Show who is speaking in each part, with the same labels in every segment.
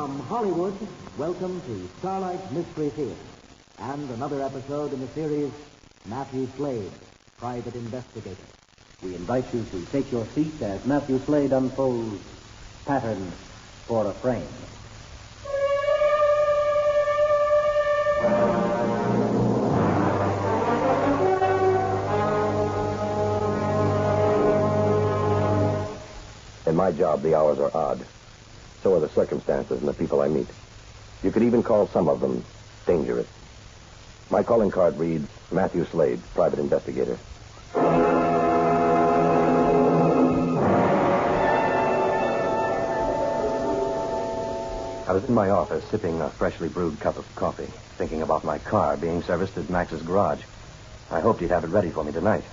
Speaker 1: From Hollywood, welcome to Starlight Mystery Theater and another episode in the series, Mathew Slade, Private Investigator. We invite you to take your seat as Mathew Slade unfolds Pattern for a Frame.
Speaker 2: In my job, the hours are odd. So are the circumstances and the people I meet. You could even call some of them dangerous. My calling card reads, Mathew Slade, Private Investigator. I was in my office sipping a freshly brewed cup of coffee, thinking about my car being serviced at Max's garage. I hoped he'd have it ready for me tonight.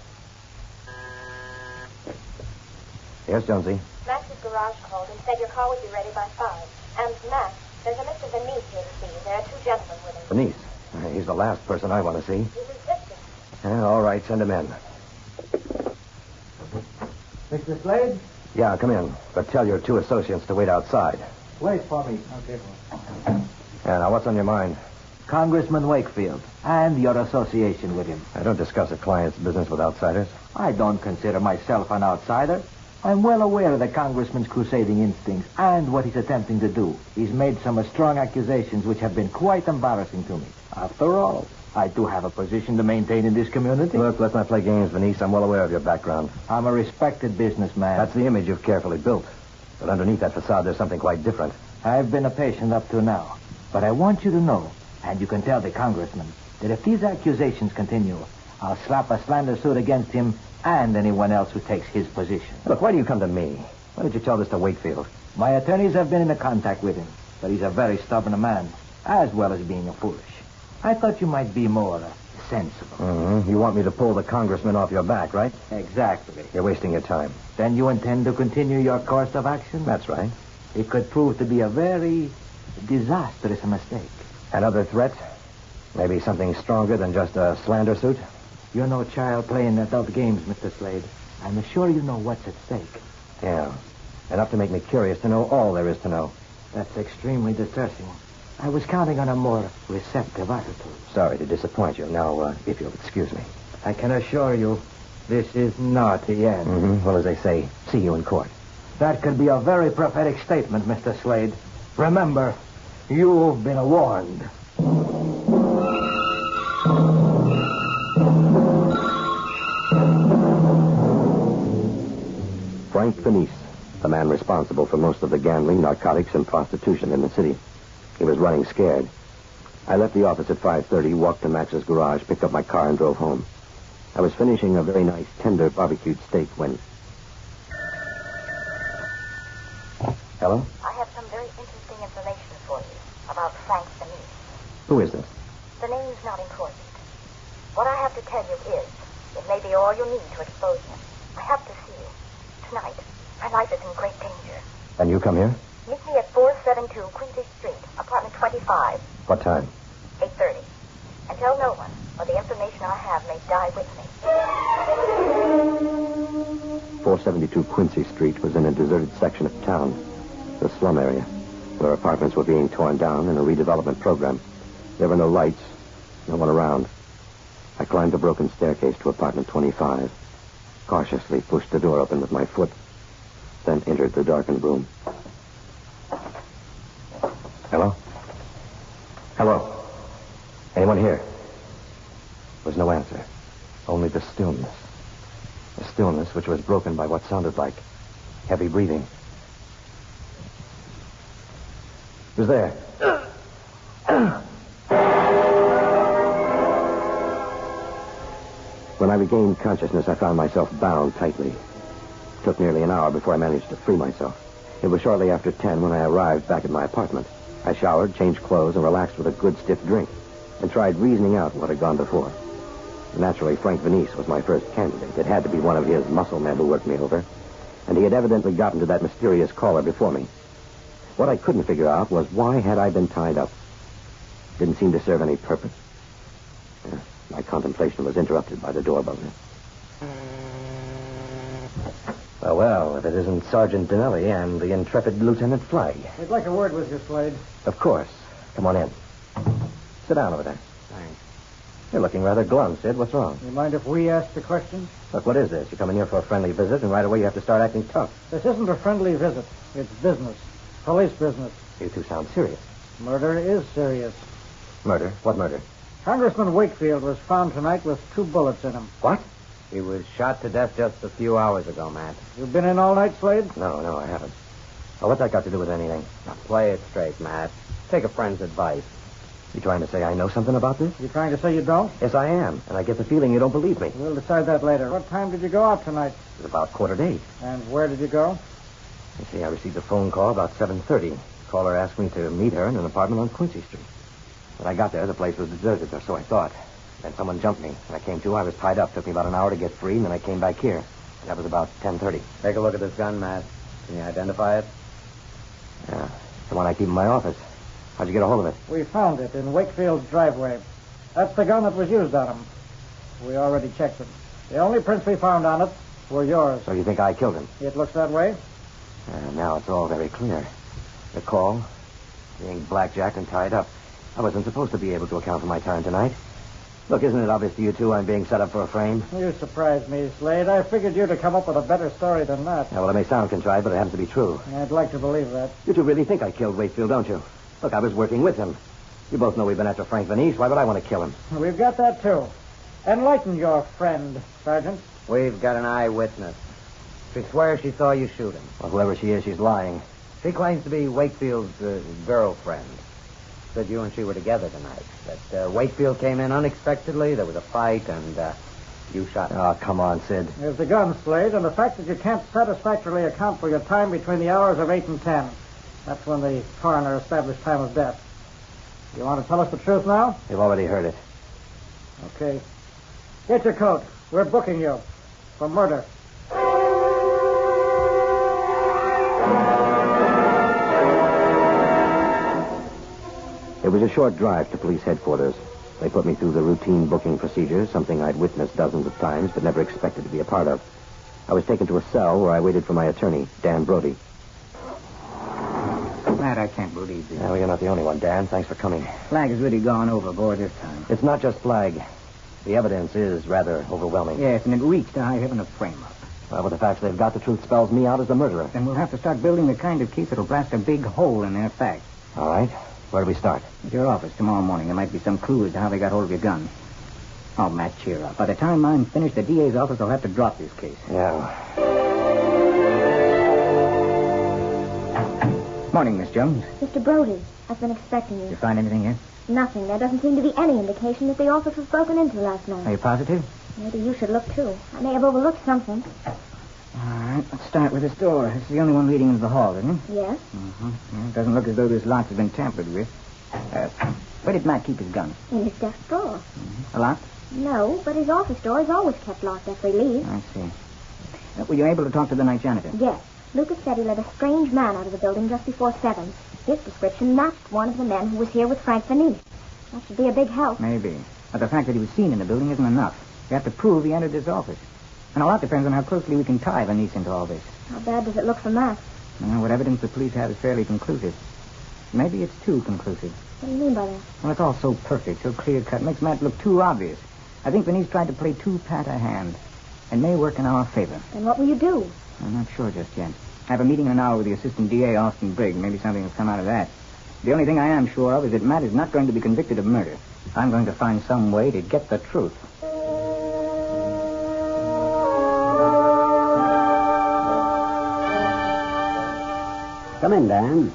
Speaker 2: Yes, Jonesy?
Speaker 3: Max's garage called and said your car would be ready by 5. And, Max, there's a Mr. Venice here to see you. There are 2 gentlemen with him.
Speaker 2: Venice? He's the last person I want to see.
Speaker 3: He's insisting.
Speaker 2: All right, send him in.
Speaker 1: Mr. Slade?
Speaker 2: Yeah, come in. But tell your 2 associates to wait outside.
Speaker 1: Wait for me. Okay.
Speaker 2: Now, what's on your mind?
Speaker 1: Congressman Wakefield and your association with him.
Speaker 2: I don't discuss a client's business with outsiders.
Speaker 1: I don't consider myself an outsider. I'm well aware of the congressman's crusading instincts and what he's attempting to do. He's made some strong accusations which have been quite embarrassing to me. After all, I do have a position to maintain in this community.
Speaker 2: Look, let's not play games, Venice. I'm well aware of your background.
Speaker 1: I'm a respected businessman.
Speaker 2: That's the image you've carefully built. But underneath that facade, there's something quite different.
Speaker 1: I've been a patient up to now. But I want you to know, and you can tell the congressman, that if these accusations continue, I'll slap a slander suit against him and anyone else who takes his position.
Speaker 2: Look, why do you come to me? Why did you tell this to Wakefield?
Speaker 1: My attorneys have been in contact with him, but he's a very stubborn man, as well as being a foolish. I thought you might be more sensible.
Speaker 2: Mm-hmm. You want me to pull the congressman off your back, right?
Speaker 1: Exactly.
Speaker 2: You're wasting your time.
Speaker 1: Then you intend to continue your course of action?
Speaker 2: That's right.
Speaker 1: It could prove to be a very disastrous mistake.
Speaker 2: Another threat? Maybe something stronger than just a slander suit?
Speaker 1: You're no child playing adult games, Mr. Slade. I'm sure you know what's at stake.
Speaker 2: Yeah. Enough to make me curious to know all there is to know.
Speaker 1: That's extremely distressing. I was counting on a more receptive attitude.
Speaker 2: Sorry to disappoint you. Now, if you'll excuse me.
Speaker 1: I can assure you, this is not the end.
Speaker 2: Mm-hmm. Well, as they say, see you in court.
Speaker 1: That could be a very prophetic statement, Mr. Slade. Remember, you've been warned.
Speaker 2: Frank Venice, the man responsible for most of the gambling, narcotics, and prostitution in the city. He was running scared. I left the office at 5:30, walked to Max's garage, picked up my car, and drove home. I was finishing a very nice, tender barbecued steak when... Hello?
Speaker 3: I have some very interesting information for you about Frank Venice.
Speaker 2: Who is this?
Speaker 3: The name's not important. What I have to tell you is, it may be all you need to expose him. I have to see you. Tonight, my life is in great danger.
Speaker 2: And you come here?
Speaker 3: Meet me at 472 Quincy Street, apartment 25.
Speaker 2: What time?
Speaker 3: 8:30. And tell no one, or the information I have may die with me.
Speaker 2: 472 Quincy Street was in a deserted section of town, the slum area, where apartments were being torn down in a redevelopment program. There were no lights, no one around. I climbed a broken staircase to apartment 25, cautiously pushed the door open with my foot, then entered the darkened room. Hello? Hello? Anyone here? There was no answer. Only the stillness. The stillness which was broken by what sounded like heavy breathing. Who's there? When I regained consciousness, I found myself bound tightly. It took nearly an hour before I managed to free myself. It was shortly after 10 when I arrived back at my apartment. I showered, changed clothes, and relaxed with a good stiff drink, and tried reasoning out what had gone before. Naturally, Frank Venice was my first candidate. It had to be one of his muscle men who worked me over, and he had evidently gotten to that mysterious caller before me. What I couldn't figure out was why had I been tied up? Didn't seem to serve any purpose. My contemplation was interrupted by the door buzzer. Well, if it isn't Sergeant Donelli and the intrepid Lieutenant Flagg.
Speaker 4: I'd like a word with you, Slade.
Speaker 2: Of course. Come on in. Sit down over there.
Speaker 4: Thanks.
Speaker 2: You're looking rather glum, Sid. What's wrong?
Speaker 4: You mind if we ask the questions?
Speaker 2: Look, what is this? You come in here for a friendly visit, and right away you have to start acting tough.
Speaker 4: This isn't a friendly visit. It's business. Police business.
Speaker 2: You two sound serious.
Speaker 4: Murder is serious.
Speaker 2: Murder? What murder?
Speaker 4: Congressman Wakefield was found tonight with 2 bullets in him.
Speaker 2: What?
Speaker 5: He was shot to death just a few hours ago, Matt.
Speaker 4: You been in all night, Slade?
Speaker 2: No, I haven't. Well, what's that got to do with anything?
Speaker 5: Now, play it straight, Matt. Take a friend's advice.
Speaker 2: You trying to say I know something about this?
Speaker 4: You trying to say you don't?
Speaker 2: Yes, I am, and I get the feeling you don't believe me.
Speaker 4: We'll decide that later. What time did you go out tonight?
Speaker 2: It was about 7:45.
Speaker 4: And where did you go?
Speaker 2: You see, I received a phone call about 7:30. The caller asked me to meet her in an apartment on Quincy Street. When I got there, the place was deserted, or so I thought. Then someone jumped me. When I came to, I was tied up. Took me about an hour to get free, and then I came back here. That was about 10:30.
Speaker 5: Take a look at this gun, Matt. Can you identify it?
Speaker 2: Yeah, it's the one I keep in my office. How'd you get a hold of it?
Speaker 4: We found it in Wakefield's driveway. That's the gun that was used on him. We already checked it. The only prints we found on it were yours.
Speaker 2: So you think I killed him?
Speaker 4: It looks that way.
Speaker 2: Now it's all very clear. The call, being blackjacked and tied up. I wasn't supposed to be able to account for my time tonight. Look, isn't it obvious to you two I'm being set up for a frame?
Speaker 4: You surprised me, Slade. I figured you to come up with a better story than that.
Speaker 2: Yeah, well, it may sound contrived, but it happens to be true.
Speaker 4: I'd like to believe that.
Speaker 2: You two really think I killed Wakefield, don't you? Look, I was working with him. You both know we've been after Frank Vanice. Why would I want to kill him?
Speaker 4: We've got that, too. Enlighten your friend, Sergeant.
Speaker 5: We've got an eyewitness. She swears she saw you shoot him.
Speaker 2: Well, whoever she is, she's lying.
Speaker 5: She claims to be Wakefield's girlfriend. Said you and she were together tonight. That Wakefield came in unexpectedly. There was a fight, and you shot him.
Speaker 2: Oh, come on, Sid.
Speaker 4: There's the gun, Slade, and the fact that you can't satisfactorily account for your time between the hours of 8 and 10. That's when the coroner established time of death. You want to tell us the truth now?
Speaker 2: You've already heard it.
Speaker 4: Okay. Get your coat. We're booking you for murder.
Speaker 2: It was a short drive to police headquarters. They put me through the routine booking procedures, something I'd witnessed dozens of times but never expected to be a part of. I was taken to a cell where I waited for my attorney, Dan Brody.
Speaker 6: Matt, I can't believe this.
Speaker 2: Well, you're not the only one, Dan. Thanks for coming.
Speaker 6: Flagg has really gone overboard this time.
Speaker 2: It's not just Flagg. The evidence is rather overwhelming.
Speaker 6: Yes, and it reached a high heaven of frame-up.
Speaker 2: Well, with the facts they've got, the truth spells me out as the murderer.
Speaker 6: Then we'll have to start building the kind of case that'll blast a big hole in their facts.
Speaker 2: All right. Where do we start?
Speaker 6: At your office tomorrow morning. There might be some clue as to how they got hold of your gun. Oh, Matt, cheer up. By the time I'm finished, the DA's office will have to drop this case.
Speaker 2: Yeah.
Speaker 6: Morning, Miss Jones.
Speaker 3: Mr. Brody, I've been expecting you.
Speaker 6: Did you find anything yet?
Speaker 3: Nothing. There doesn't seem to be any indication that the office was broken into last night.
Speaker 6: Are you positive?
Speaker 3: Maybe you should look, too. I may have overlooked something.
Speaker 6: All right, let's start with this door. It's the only one leading into the hall, isn't it?
Speaker 3: Yes?
Speaker 6: Mm-hmm. Yeah, it doesn't look as though this lock has been tampered with. Where did Matt keep his gun?
Speaker 3: In his desk drawer.
Speaker 6: A lock?
Speaker 3: No, but his office door is always kept locked after he leaves.
Speaker 6: I see. Were you able to talk to the night janitor?
Speaker 3: Yes. Lucas said he let a strange man out of the building just before 7. His description matched one of the men who was here with Frank Vanice. That should be a big help.
Speaker 6: Maybe. But the fact that he was seen in the building isn't enough. You have to prove he entered this office. And a lot depends on how closely we can tie Vanice into all this.
Speaker 3: How bad does it look from that?
Speaker 6: Well, what evidence the police have is fairly conclusive. Maybe it's too conclusive.
Speaker 3: What do you mean by that?
Speaker 6: Well, it's all so perfect, so clear-cut. Makes Matt look too obvious. I think Vanice tried to play too pat a hand. And may work in our favor.
Speaker 3: Then what will you do?
Speaker 6: I'm not sure just yet. I have a meeting in an hour with the assistant DA, Austin Briggs. Maybe something will come out of that. The only thing I am sure of is that Matt is not going to be convicted of murder. I'm going to find some way to get the truth.
Speaker 7: Come in, Dan.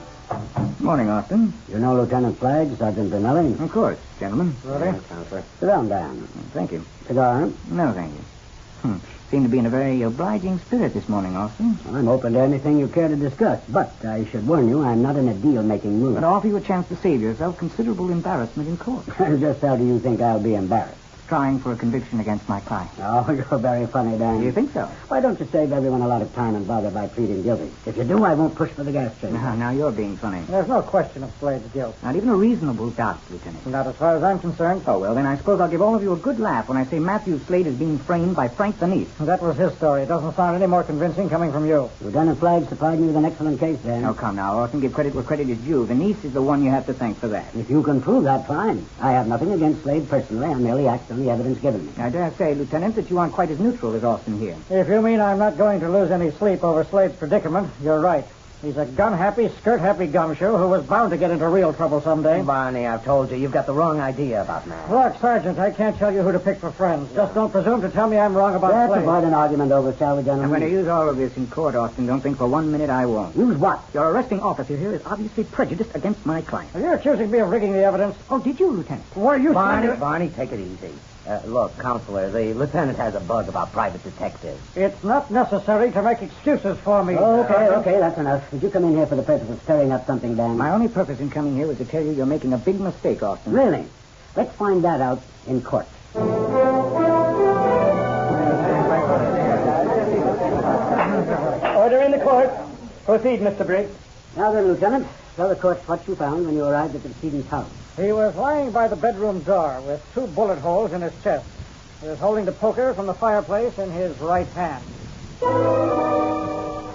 Speaker 6: Morning, Austin.
Speaker 7: You know Lieutenant Flagg, Sergeant Donelli?
Speaker 6: Of course, gentlemen.
Speaker 4: Brody?
Speaker 7: Counselor. Sit down, Dan.
Speaker 6: Thank you.
Speaker 7: Cigar?
Speaker 6: No, thank you. Seem to be in a very obliging spirit this morning, Austin.
Speaker 7: Well, I'm open to anything you care to discuss, but I should warn you, I'm not in a deal-making mood.
Speaker 6: But I offer you a chance to save yourself considerable embarrassment in court.
Speaker 7: Just how do you think I'll be embarrassed?
Speaker 6: trying for a conviction against my client.
Speaker 7: Oh, you're very funny, Dan.
Speaker 6: Do you think so?
Speaker 7: Why don't you save everyone a lot of time and bother by pleading guilty? If you do, I won't push for the gas chamber.
Speaker 6: Now you're being funny.
Speaker 4: There's no question of Slade's guilt.
Speaker 6: Not even a reasonable doubt, Lieutenant.
Speaker 4: Not as far as I'm concerned.
Speaker 6: Oh, well, then I suppose I'll give all of you a good laugh when I say Mathew Slade is being framed by Frank the Niece.
Speaker 4: That was his story. It doesn't sound any more convincing coming from you.
Speaker 7: Lieutenant Flagg supplied me with an excellent case, Dan.
Speaker 6: Oh, come now, Orson, give credit where credit is due. The Niece is the one you have to thank for that.
Speaker 7: If you can prove that, fine. I have nothing against Slade personally. I merely act on the evidence given me.
Speaker 6: I dare say, Lieutenant, that you aren't quite as neutral as Orson here.
Speaker 4: If you mean I'm not going to lose any sleep over Slade's predicament, you're right. He's a gun-happy, skirt-happy gumshoe who was bound to get into real trouble someday.
Speaker 5: Barney, I've told you, you've got the wrong idea about Matt.
Speaker 4: Look, Sergeant, I can't tell you who to pick for friends. Just don't presume to tell me I'm wrong about
Speaker 7: Let's
Speaker 4: Slade.
Speaker 7: avoid an argument over, shall we, gentlemen?
Speaker 6: I'm going to use all of this in court, Austin. Don't think for 1 minute I won't.
Speaker 7: Use what?
Speaker 6: Your arresting officer here is obviously prejudiced against my client.
Speaker 4: You're accusing me of rigging the evidence.
Speaker 6: Oh, did you, Lieutenant?
Speaker 4: Were you...
Speaker 5: Barney, take it easy. Look, Counselor, the lieutenant has a bug about private detectives.
Speaker 4: It's not necessary to make excuses for me.
Speaker 7: Okay, that's enough. Did you come in here for the purpose of stirring up something, Dan?
Speaker 6: My only purpose in coming here was to tell you you're making a big mistake, Austin.
Speaker 7: Really? Let's find that out in court.
Speaker 4: Order in the court. Proceed, Mr. Briggs.
Speaker 7: Now then, Lieutenant, tell the court what you found when you arrived at the decedent's house.
Speaker 4: He was lying by the bedroom door with 2 bullet holes in his chest. He was holding the poker from the fireplace in his right hand.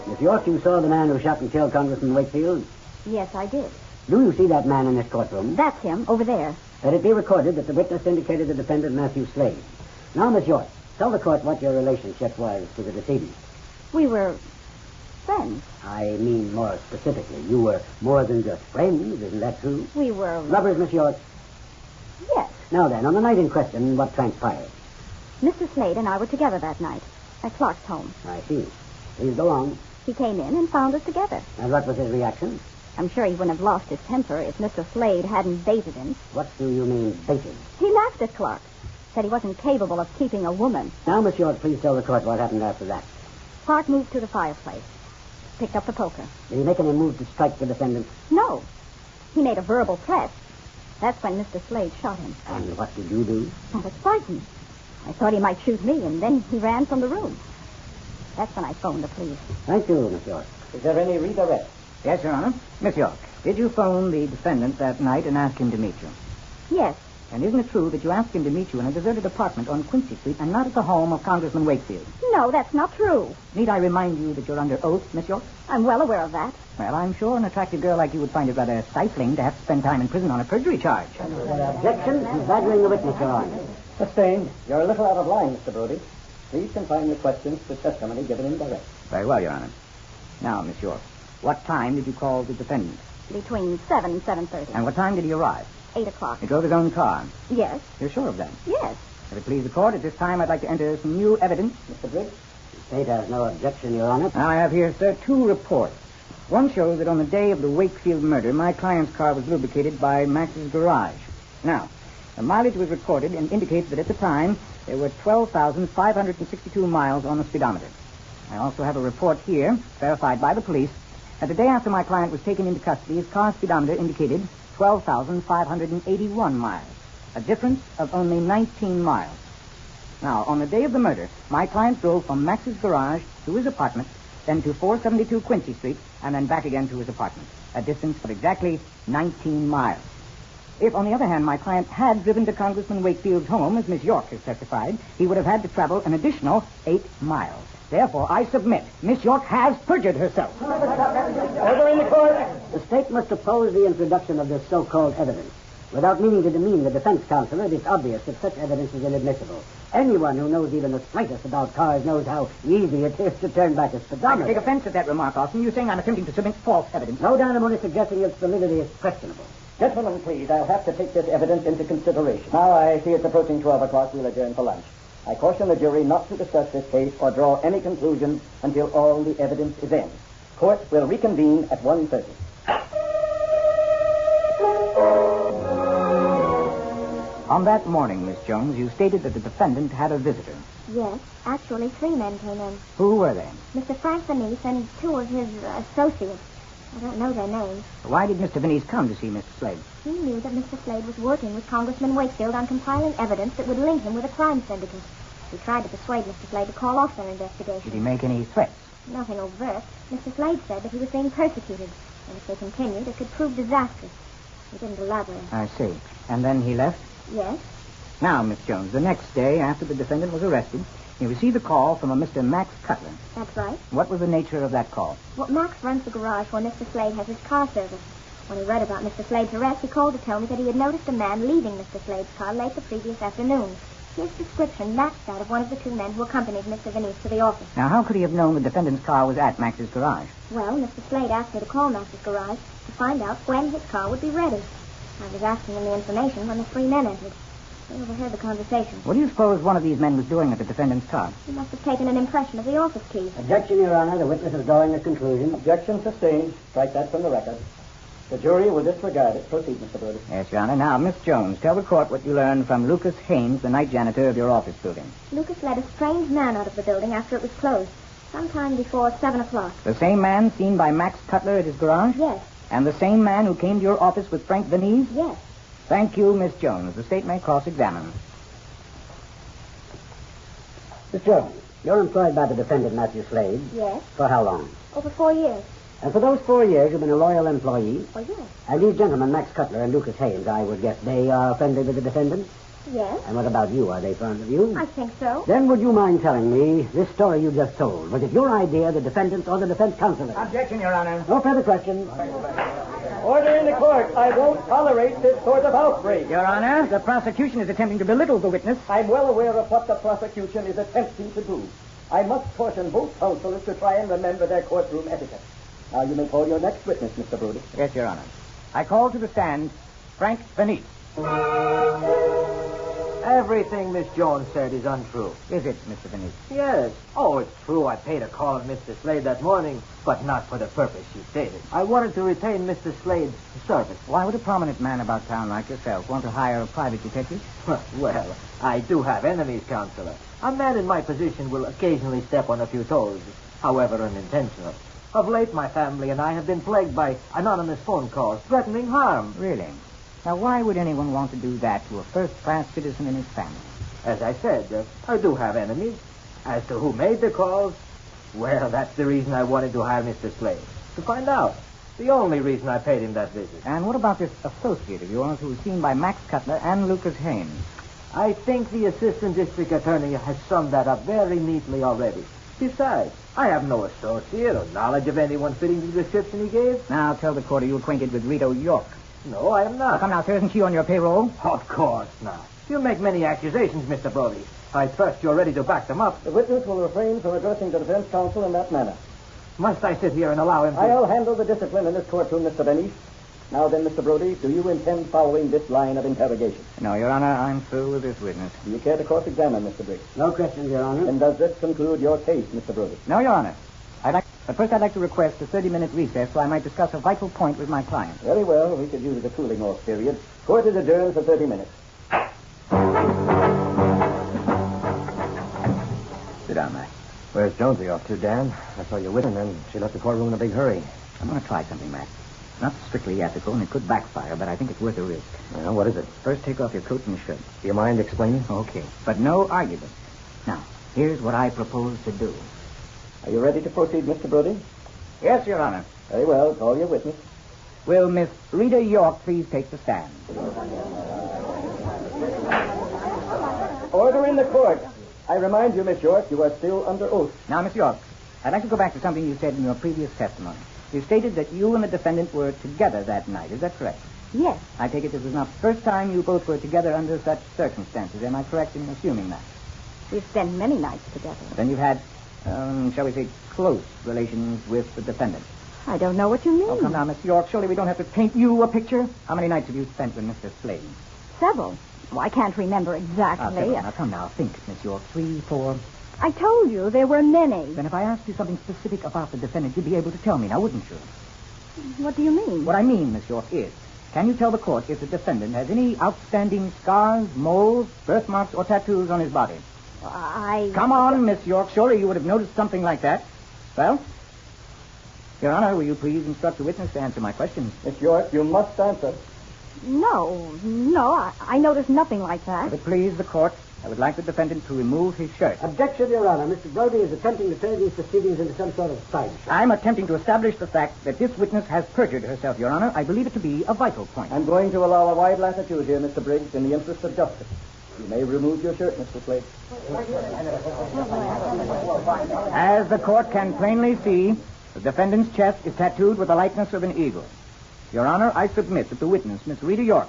Speaker 7: Miss York, you saw the man who shot and killed Congressman Wakefield?
Speaker 3: Yes, I did.
Speaker 7: Do you see that man in this courtroom?
Speaker 3: That's him, over there.
Speaker 7: Let it be recorded that the witness indicated the defendant, Mathew Slade. Now, Miss York, tell the court what your relationship was to the decedent.
Speaker 3: We were friends.
Speaker 7: I mean more specifically. You were more than just friends, isn't that true?
Speaker 3: We were...
Speaker 7: Lovers, Miss York.
Speaker 3: Yes.
Speaker 7: Now then, on the night in question, what transpired?
Speaker 3: Mr. Slade and I were together that night at Clark's home.
Speaker 7: I see. Please go on.
Speaker 3: He came in and found us together.
Speaker 7: And what was his reaction?
Speaker 3: I'm sure he wouldn't have lost his temper if Mr. Slade hadn't baited him.
Speaker 7: What do you mean, baited?
Speaker 3: He laughed at Clark. Said he wasn't capable of keeping a woman.
Speaker 7: Now, Miss York, please tell the court what happened after that.
Speaker 3: Clark moved to the fireplace. Picked up the poker.
Speaker 7: Did he make any move to strike the defendant?
Speaker 3: No. He made a verbal threat. That's when Mr. Slade shot him.
Speaker 7: And what did you do?
Speaker 3: I was frightened. I thought he might shoot me, and then he ran from the room. That's when I phoned the police.
Speaker 7: Thank you, Miss York.
Speaker 5: Is there any redirect?
Speaker 6: Yes, Your Honor. Miss York, did you phone the defendant that night and ask him to meet you?
Speaker 3: Yes.
Speaker 6: And isn't it true that you asked him to meet you in a deserted apartment on Quincy Street and not at the home of Congressman Wakefield?
Speaker 3: No, that's not true.
Speaker 6: Need I remind you that you're under oath, Miss York?
Speaker 3: I'm well aware of that.
Speaker 6: Well, I'm sure an attractive girl like you would find it rather stifling to have to spend time in prison on a perjury charge.
Speaker 7: Objection. He's badgering the witness, Your Honor.
Speaker 5: Sustained. You're a little out of line, Mr. Brody. Please confine the questions to testimony given in direct.
Speaker 6: Very well, Your Honor. Now, Miss York, what time did you call the defendant?
Speaker 3: Between 7 and 7:30.
Speaker 6: And what time did he arrive?
Speaker 3: 8 o'clock.
Speaker 6: He drove his own car.
Speaker 3: Yes.
Speaker 6: You're sure of that?
Speaker 3: Yes.
Speaker 6: If it please the court, at this time I'd like to enter some new evidence.
Speaker 7: Mr. Briggs? The state has no objection, Your Honor.
Speaker 6: Now, I have here, sir, 2 reports. One shows that on the day of the Wakefield murder, my client's car was lubricated by Max's garage. Now, the mileage was recorded and indicates that at the time, there were 12,562 miles on the speedometer. I also have a report here, verified by the police, that the day after my client was taken into custody, his car speedometer indicated 12,581 miles, a difference of only 19 miles. Now, on the day of the murder, my client drove from Max's garage to his apartment, then to 472 Quincy Street, and then back again to his apartment, a distance of exactly 19 miles. If, on the other hand, my client had driven to Congressman Wakefield's home, as Miss York has testified, he would have had to travel an additional 8 miles. Therefore, I submit, Miss York has perjured herself.
Speaker 7: Order in the court. The state must oppose the introduction of this so-called evidence. Without meaning to demean the defense counsel, it is obvious that such evidence is inadmissible. Anyone who knows even the slightest about cars knows how easy it is to turn back a speedometer.
Speaker 6: I take offense at that remark, Austin. You're saying I'm attempting to submit false evidence.
Speaker 7: No, Dan, I'm only suggesting its validity is questionable.
Speaker 5: Gentlemen, please, I'll have to take this evidence into consideration. Now I see it's approaching 12 o'clock. We'll adjourn for lunch. I caution the jury not to discuss this case or draw any conclusion until all the evidence is in. Court will reconvene at 1:30.
Speaker 6: On that morning, Miss Jones, you stated that the defendant had a visitor.
Speaker 3: Yes. Actually, 3 men came in.
Speaker 6: Who were they?
Speaker 3: Mr. Frank Denise and 2 of his associates.
Speaker 8: I don't know their names.
Speaker 6: Why did Mr. Venice come to see Mr. Slade?
Speaker 8: He knew that Mr. Slade was working with Congressman Wakefield on compiling evidence that would link him with a crime syndicate. He tried to persuade Mr. Slade to call off their investigation.
Speaker 6: Did he make any threats?
Speaker 8: Nothing overt. Mr. Slade said that he was being persecuted, and if they continued, it could prove disastrous. He didn't elaborate.
Speaker 6: I see. And then he left?
Speaker 8: Yes?
Speaker 6: Now, Miss Jones, the next day after the defendant was arrested, he received a call from a Mr. Max Cutler.
Speaker 8: That's right.
Speaker 6: What was the nature of that call?
Speaker 8: Well, Max runs the garage where Mr. Slade has his car serviced. When he read about Mr. Slade's arrest, he called to tell me that he had noticed a man leaving Mr. Slade's car late the previous afternoon. His description matched that of one of the two men who accompanied Mr. Venice to the office.
Speaker 6: Now, how could he have known the defendant's car was at Max's garage?
Speaker 8: Well, Mr. Slade asked me to call Max's garage to find out when his car would be ready. I was asking him the information when the three men entered. They overheard the conversation.
Speaker 6: What do you suppose one of these men was doing at the defendant's car?
Speaker 8: He must have taken an impression of the office key.
Speaker 7: Objection, Your Honor. The witness is drawing a conclusion.
Speaker 5: Objection sustained. Strike that from the record. The jury will disregard it. Proceed, Mr. Brody.
Speaker 6: Yes, Your Honor. Now, Miss Jones, tell the court what you learned from Lucas Haynes, the night janitor of your office building.
Speaker 8: Lucas let a strange man out of the building after it was closed, sometime before 7 o'clock.
Speaker 6: The same man seen by Max Cutler at his garage?
Speaker 8: Yes.
Speaker 6: And the same man who came to your office with Frank Venice?
Speaker 8: Yes.
Speaker 6: Thank you, Miss Jones. The state may cross-examine.
Speaker 7: Miss Jones, you're employed by the defendant, Mathew Slade.
Speaker 8: Yes.
Speaker 7: For how long?
Speaker 8: Over 4 years.
Speaker 7: And for those 4 years, you've been a loyal employee.
Speaker 8: Oh, yes.
Speaker 7: And these gentlemen, Max Cutler and Lucas Haynes, I would guess they are friendly with the defendant?
Speaker 8: Yes.
Speaker 7: And what about you? Are they fond of you?
Speaker 8: I think so.
Speaker 7: Then would you mind telling me this story you just told? Was it your idea, the defendant, or the defense counsel?
Speaker 6: Objection, Your Honor.
Speaker 7: No further questions.
Speaker 5: Order in the court. I won't tolerate this sort of outrage.
Speaker 6: Your Honor, the prosecution is attempting to belittle the witness.
Speaker 5: I'm well aware of what the prosecution is attempting to do. I must caution both counselors to try and remember their courtroom etiquette. Now you may call your next witness, Mr. Brody.
Speaker 6: Yes, Your Honor. I call to the stand Frank Venice.
Speaker 9: Everything Miss Jones said is untrue.
Speaker 6: Is it, Mr. Venice?
Speaker 9: Yes. Oh, it's true. I paid a call on Mr. Slade that morning, but not for the purpose you stated. I wanted to retain Mr. Slade's service.
Speaker 6: Why would a prominent man about town like yourself want to hire a private detective?
Speaker 9: Well, I do have enemies, Counselor. A man in my position will occasionally step on a few toes, however unintentional. Of late, my family and I have been plagued by anonymous phone calls threatening harm.
Speaker 6: Really? Now, why would anyone want to do that to a first-class citizen and his family?
Speaker 9: As I said, I do have enemies. As to who made the calls, well, that's the reason I wanted to hire Mr. Slade. To find out. The only reason I paid him that visit.
Speaker 6: And what about this associate of yours who was seen by Max Cutler and Lucas Haynes?
Speaker 9: I think the assistant district attorney has summed that up very neatly already. Besides, I have no associate or knowledge of anyone fitting the description he gave.
Speaker 6: Now, tell the court, are you acquainted with Rita York?
Speaker 9: No, I am not.
Speaker 6: Come now, sir, isn't she on your payroll?
Speaker 9: Of course not. You make many accusations, Mr. Brody. I trust you're ready to back them up.
Speaker 5: The witness will refrain from addressing the defense counsel in that manner.
Speaker 9: Must I sit here and allow him to...
Speaker 5: I'll handle the discipline in this courtroom, Mr. Venice. Now then, Mr. Brody, do you intend following this line of interrogation?
Speaker 6: No, Your Honor, I'm through with this witness.
Speaker 5: Do you care to cross-examine, Mr. Briggs?
Speaker 7: No questions, Your Honor.
Speaker 5: And does this conclude your case, Mr. Brody?
Speaker 6: No, Your Honor. But first I'd like to request a 30-minute recess so I might discuss a vital point with my client.
Speaker 5: Very well. We could use a cooling-off period. Court is adjourned for 30 minutes.
Speaker 2: Sit down, Max. Where's Jonesy off to, Dan? I saw you with her, and then she left the courtroom in a big hurry.
Speaker 6: I'm going to try something, Max. It's not strictly ethical, and it could backfire, but I think it's worth a risk.
Speaker 2: Well, what is it?
Speaker 6: First, take off your coat and shirt.
Speaker 2: Do you mind explaining?
Speaker 6: Okay. But no argument. Now, here's what I propose to do.
Speaker 5: Are you ready to proceed, Mr. Brody?
Speaker 6: Yes, Your Honor.
Speaker 5: Very well. Call your witness.
Speaker 6: Will Miss Rita York please take the stand?
Speaker 5: Order in the court. I remind you, Miss York, you are still under oath.
Speaker 6: Now, Miss York, I'd like to go back to something you said in your previous testimony. You stated that you and the defendant were together that night. Is that correct?
Speaker 8: Yes.
Speaker 6: I take it this was not the first time you both were together under such circumstances. Am I correct in assuming that?
Speaker 8: We've spent many nights together.
Speaker 6: Then you've had, shall we say, close relations with the defendant.
Speaker 8: I don't know what you mean.
Speaker 6: Oh, come now, Miss York. Surely we don't have to paint you a picture. How many nights have you spent with Mr. Slade?
Speaker 8: Several. Well, I can't remember exactly.
Speaker 6: Now, come now. Think, Miss York. 3, 4.
Speaker 8: I told you there were many.
Speaker 6: Then if I asked you something specific about the defendant, you'd be able to tell me now, wouldn't you?
Speaker 8: What do you mean?
Speaker 6: What I mean, Miss York, is, can you tell the court if the defendant has any outstanding scars, moles, birthmarks, or tattoos on his body?
Speaker 8: I...
Speaker 6: Come on, Miss York. Surely you would have noticed something like that. Well? Your Honor, will you please instruct the witness to answer my questions?
Speaker 5: Miss York, you must answer.
Speaker 8: No, I noticed nothing like that.
Speaker 6: If it please the court, I would like the defendant to remove his shirt.
Speaker 7: Objection, Your Honor. Mr. Brody is attempting to turn these proceedings into some sort of sideshow.
Speaker 6: I'm attempting to establish the fact that this witness has perjured herself, Your Honor. I believe it to be a vital point.
Speaker 5: I'm going to allow a wide latitude here, Mr. Briggs, in the interest of justice. You may remove your shirt, Mr. Slade.
Speaker 6: As the court can plainly see, the defendant's chest is tattooed with the likeness of an eagle. Your Honor, I submit that the witness, Miss Rita York,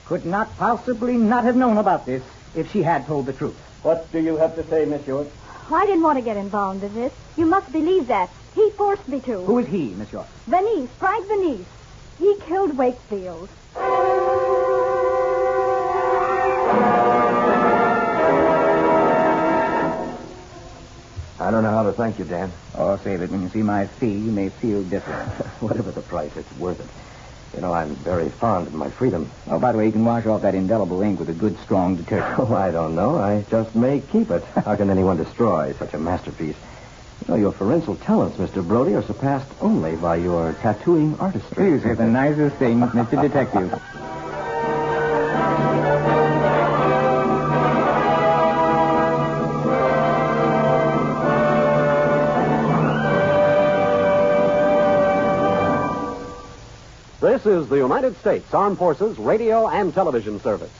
Speaker 6: could not possibly not have known about this if she had told the truth.
Speaker 5: What do you have to say, Miss York?
Speaker 8: I didn't want to get involved in this. You must believe that. He forced me to.
Speaker 6: Who is he, Miss York?
Speaker 8: Venice, Frank Venice. He killed Wakefield.
Speaker 2: I don't know how to thank you, Dan.
Speaker 6: Oh, save it. When you see my fee, you may feel different.
Speaker 2: Whatever the price, it's worth it. You know, I'm very fond of my freedom.
Speaker 6: Oh, by the way, you can wash off that indelible ink with a good, strong detergent.
Speaker 2: Oh, I don't know. I just may keep it. How can anyone destroy such a masterpiece? You know, your forensic talents, Mr. Brody, are surpassed only by your tattooing artistry.
Speaker 6: You say the nicest thing, Mr. Detective.
Speaker 10: This is the United States Armed Forces Radio and Television Service.